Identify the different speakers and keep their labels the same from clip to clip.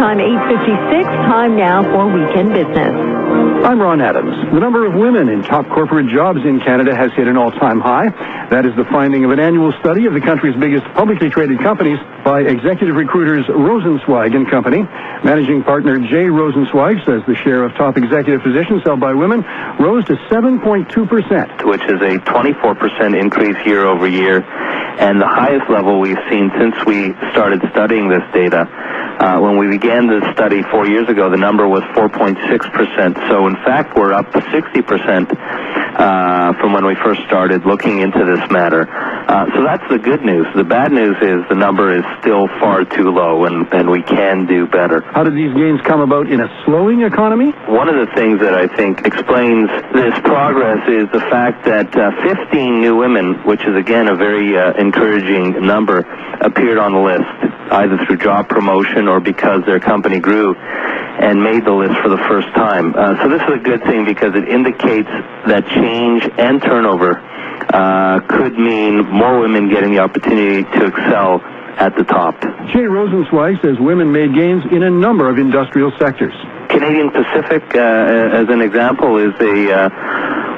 Speaker 1: time 8:56. Time now for Weekend Business.
Speaker 2: I'm Ron Adams. The number of women in top corporate jobs in Canada has hit an all-time high. That is the finding of an annual study of the country's biggest publicly traded companies by executive recruiters Rosenzweig and Company. Managing partner Jay Rosenzweig says the share of top executive positions held by women rose to 7.2%.
Speaker 3: Which is a 24% increase year over year, and the highest level we've seen since we started studying this data. When we began this study 4 years ago, the number was 4.6%. So in fact, we're up to 60% from when we first started looking into this matter. So that's the good news. The bad news is the number is still far too low, and we can do better.
Speaker 2: How did these gains come about in a slowing economy?
Speaker 3: One of the things that I think explains this progress is the fact that 15 new women, which is again a very encouraging number, appeared on the list, either through job promotion or because their company grew and made the list for the first time. So this is a good thing because it indicates that change and turnover could mean more women getting the opportunity to excel at the top.
Speaker 2: Jay Rosenzweig says women made gains in a number of industrial sectors.
Speaker 3: Canadian Pacific, as an example, is a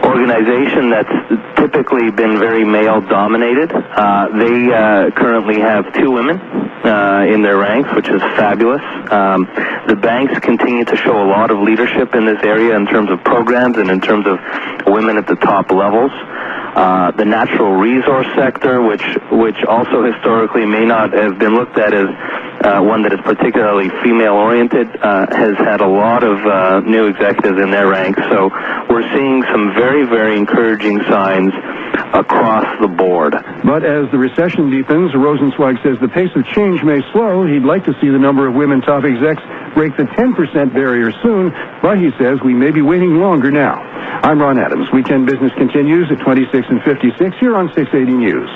Speaker 3: organization that's typically been very male-dominated. They currently have 2 women in their ranks, which is fabulous. The banks continue to show a lot of leadership in this area in terms of programs and in terms of women at the top levels. The natural resource sector, which also historically may not have been looked at as one that is particularly female-oriented, has had a lot of new executives in their ranks. So we're seeing some very, very encouraging signs across the board.
Speaker 2: But as the recession deepens, Rosenzweig says the pace of change may slow. He'd like to see the number of women top execs break the 10% barrier soon, but he says we may be waiting longer now. I'm Ron Adams. Weekend Business continues at 26 and 56 here on 680 News.